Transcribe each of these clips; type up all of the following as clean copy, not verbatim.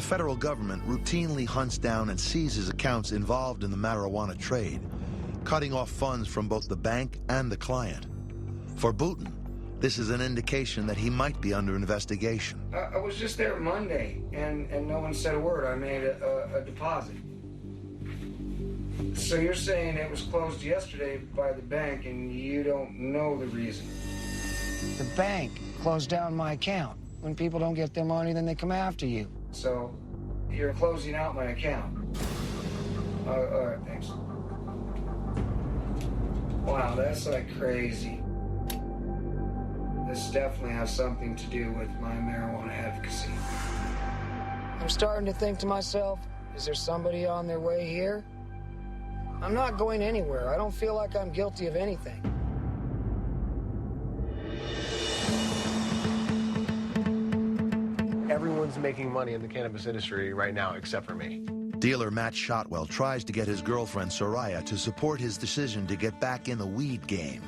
federal government routinely hunts down and seizes accounts involved in the marijuana trade, cutting off funds from both the bank and the client. For Booten, this is an indication that he might be under investigation. I was just there Monday, and no one said a word. I made a deposit. So you're saying it was closed yesterday by the bank, and you don't know the reason? The bank closed down my account. When people don't get their money, then they come after you. So you're closing out my account? All right, thanks. Wow, that's like crazy. This definitely has something to do with my marijuana advocacy. I'm starting to think to myself, is there somebody on their way here? I'm not going anywhere. I don't feel like I'm guilty of anything. Everyone's making money in the cannabis industry right now except for me. Dealer Matt Shotwell tries to get his girlfriend Soraya to support his decision to get back in the weed game,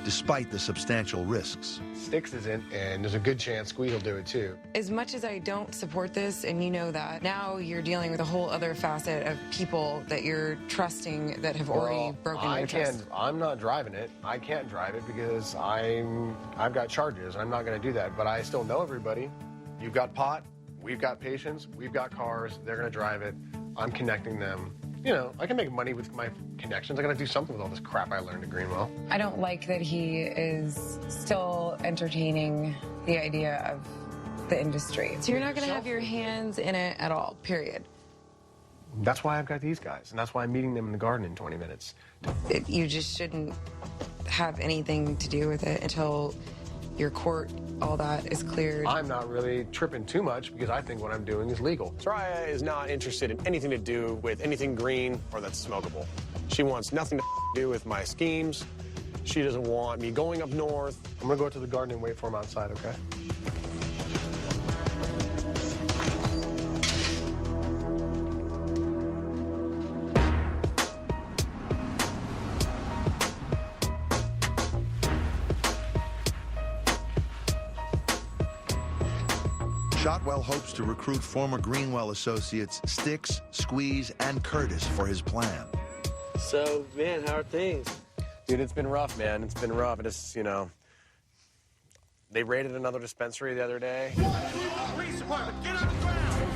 despite the substantial risks. Sticks isn't, and there's a good chance Squeeze will do it too. As much as I don't support this, and you know that, now you're dealing with a whole other facet of people that you're trusting that have already broken your trust. I'm not driving it. I can't drive it because I've got charges. I'm not going to do that, but I still know everybody. You've got pot, we've got patients, we've got cars, they're going to drive it. I'm connecting them. You know, I can make money with my connections. I got to do something with all this crap I learned at Greenwell. I don't like that he is still entertaining the idea of the industry. So you're not going to have your hands in it at all, period. That's why I've got these guys, and that's why I'm meeting them in the garden in 20 minutes. You just shouldn't have anything to do with it until your court, all that is cleared. I'm not really tripping too much because I think what I'm doing is legal. Soraya is not interested in anything to do with anything green or that's smokable. She wants nothing to do with my schemes. She doesn't want me going up north. I'm gonna go to the garden and wait for him outside, okay? Shotwell hopes to recruit former Greenwell associates Sticks, Squeeze, and Curtis for his plan. So, man, how are things? Dude, it's been rough, man. It's been rough. It's, you know, they raided another dispensary the other day. Police department, get on the ground!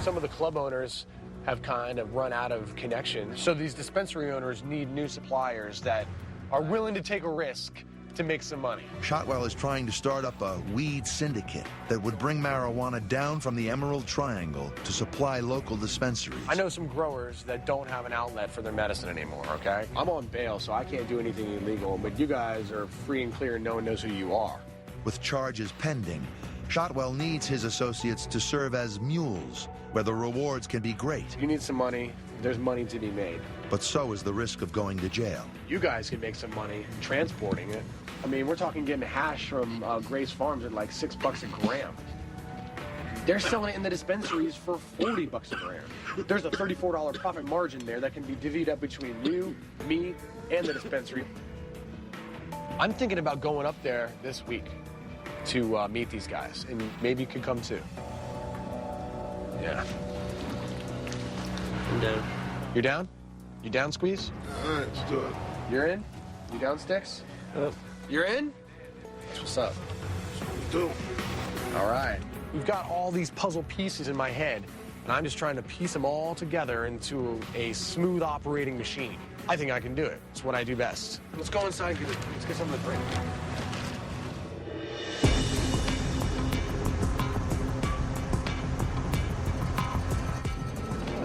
Some of the club owners have kind of run out of connection. So these dispensary owners need new suppliers that are willing to take a risk to make some money. Shotwell is trying to start up a weed syndicate that would bring marijuana down from the Emerald Triangle to supply local dispensaries. I know some growers that don't have an outlet for their medicine anymore, okay? I'm on bail, so I can't do anything illegal, but you guys are free and clear and no one knows who you are. With charges pending, Shotwell needs his associates to serve as mules, where the rewards can be great. If you need some money, there's money to be made. But so is the risk of going to jail. You guys can make some money transporting it. I mean, we're talking getting hash from Grace Farms at like $6 a gram. They're selling it in the dispensaries for $40 a gram. There's a $34 profit margin there that can be divvied up between you, me, and the dispensary. I'm thinking about going up there this week to meet these guys, and maybe you could come too. Yeah. I'm down. You're down? You down, Squeeze? All right, let's do it. You're in? You down, Sticks? You're in? That's what's up. Let's do it. All right. We've got all these puzzle pieces in my head, and I'm just trying to piece them all together into a smooth operating machine. I think I can do it. It's what I do best. Let's go inside. Let's get something to drink.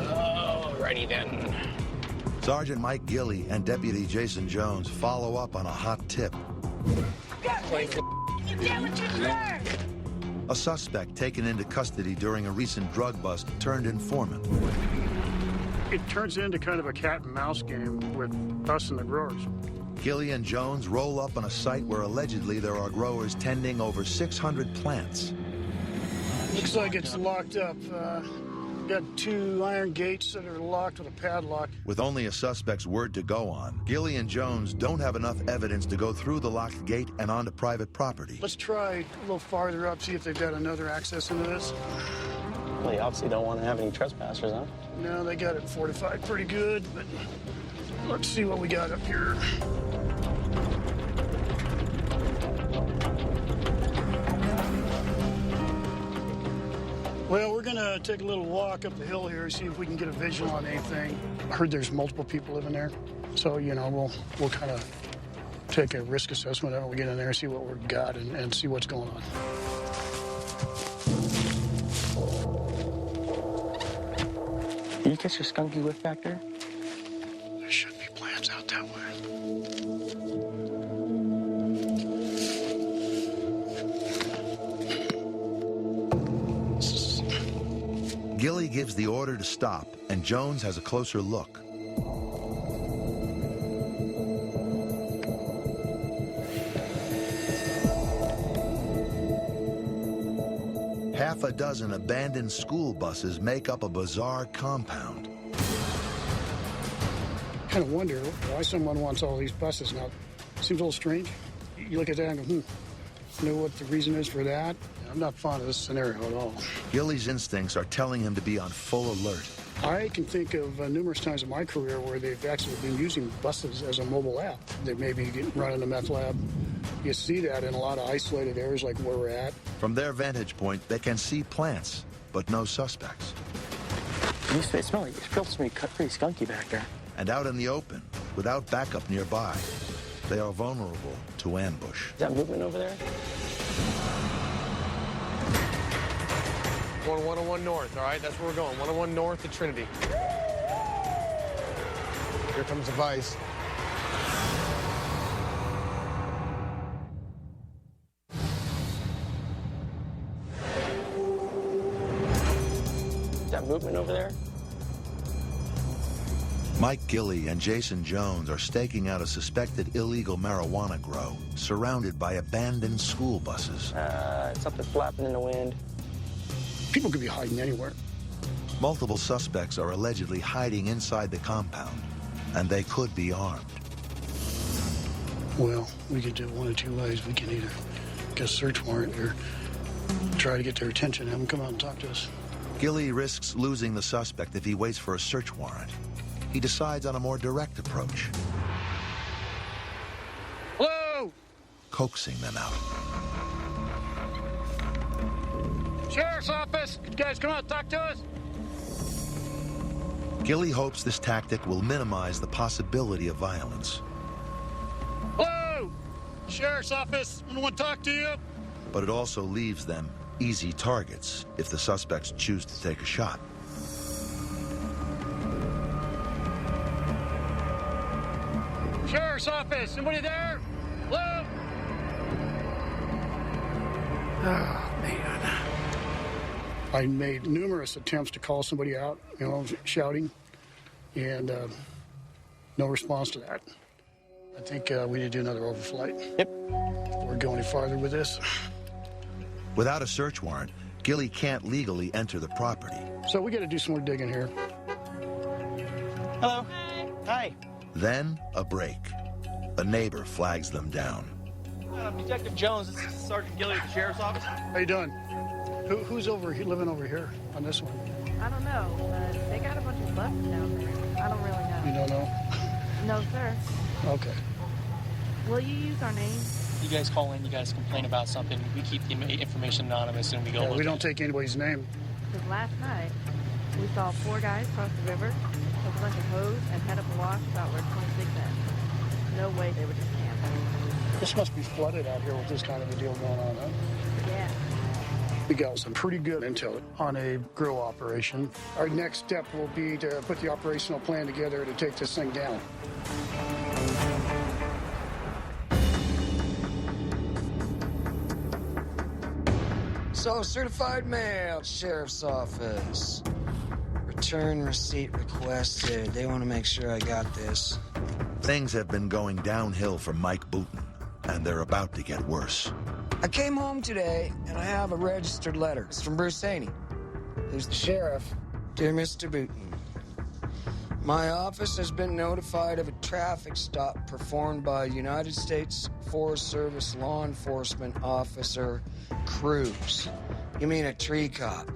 Alrighty then. Sergeant Mike Gilley and Deputy Jason Jones follow up on a hot tip. You get what you deserve! A suspect taken into custody during a recent drug bust turned informant. It turns into kind of a cat and mouse game with us and the growers. Gilley and Jones roll up on a site where allegedly there are growers tending over 600 plants. Looks like it's locked up. Got 2 iron gates that are locked with a padlock. With only a suspect's word to go on, Gilley and Jones don't have enough evidence to go through the locked gate and onto private property. Let's try a little farther up, see if they've got another access into this. Well, Well, you obviously don't want to have any trespassers, huh? No, they got it fortified pretty good, but let's see what we got up here. Well, we're gonna take a little walk up the hill here, see if we can get a visual on anything. I heard there's multiple people living there, so we'll kind of take a risk assessment when we get in there, see what we've got, and see what's going on. Did you catch your skunky whiff back there? There should be plants out that way. Gilly gives the order to stop, and Jones has a closer look. Half a dozen abandoned school buses make up a bizarre compound. Kind of wonder why someone wants all these buses now. Seems a little strange. You look at that and go, know what the reason is for that? I'm not fond of this scenario at all. Gilly's instincts are telling him to be on full alert. I can think of numerous times in my career where they've actually been using buses as a mobile app. They maybe running a meth lab. You see that in a lot of isolated areas like where we're at. From their vantage point, they can see plants, but no suspects. It smells to me pretty skunky back there. And out in the open, without backup nearby, they are vulnerable to ambush. Is that movement over there? Going 101 north, all right? That's where we're going. 101 north to Trinity. Here comes the vice. Is that movement over there? Mike Gilly and Jason Jones are staking out a suspected illegal marijuana grow surrounded by abandoned school buses. Something flapping in the wind. People could be hiding anywhere. Multiple suspects are allegedly hiding inside the compound, and they could be armed. Well, we could do one of two ways. We can either get a search warrant or try to get their attention, have them come out and talk to us. Gilly risks losing the suspect if he waits for a search warrant. He decides on a more direct approach. Hello! Coaxing them out. Sheriff's office! You guys come out and talk to us? Gilly hopes this tactic will minimize the possibility of violence. Hello! Sheriff's office! I want to talk to you. But it also leaves them easy targets if the suspects choose to take a shot. Sheriff's office! Somebody there? Hello? Oh, man. I made numerous attempts to call somebody out, shouting, and no response to that. I think we need to do another overflight. Yep. Before we go any farther with this. Without a search warrant, Gilly can't legally enter the property. So we got to do some more digging here. Hello. Hi. Then a break. A neighbor flags them down. Detective Jones, this is Sergeant Gilly at the Sheriff's Office. How you doing? Who's living over here on this one? I don't know, but they got a bunch of buses down there. I don't really know. You don't know? No, sir. Okay. Will you use our name? You guys call in, you guys complain about something, we keep the information anonymous and we go look we don't take anybody's name. Because last night, we saw 4 guys cross the river, took a bunch of hose, and head up a wash about where 26 ends. No way they were just camping. This must be flooded out here with this kind of a deal going on, huh? Yeah. We got some pretty good intel on a grow operation. Our next step will be to put the operational plan together to take this thing down. So, certified mail, Sheriff's Office. Return receipt requested. They want to make sure I got this. Things have been going downhill for Mike Booten, and they're about to get worse. I came home today, and I have a registered letter. It's from Bruce Haney, who's the sheriff. Dear Mr. Booten, my office has been notified of a traffic stop performed by United States Forest Service law enforcement officer Cruz. You mean a tree cop?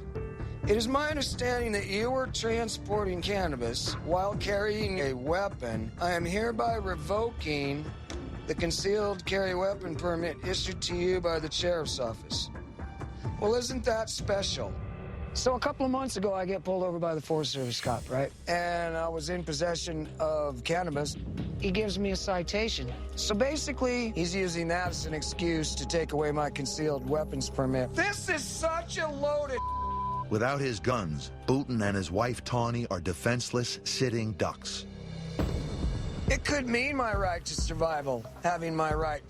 It is my understanding that you were transporting cannabis while carrying a weapon. I am hereby revoking the concealed carry weapon permit issued to you by the sheriff's office. Well, isn't that special? So a couple of months ago, I get pulled over by the Forest Service cop, right? And I was in possession of cannabis. He gives me a citation. So basically, he's using that as an excuse to take away my concealed weapons permit. This is such a loaded... Without his guns, Booten and his wife Tawny are defenseless, sitting ducks. It could mean my right to survival, having my right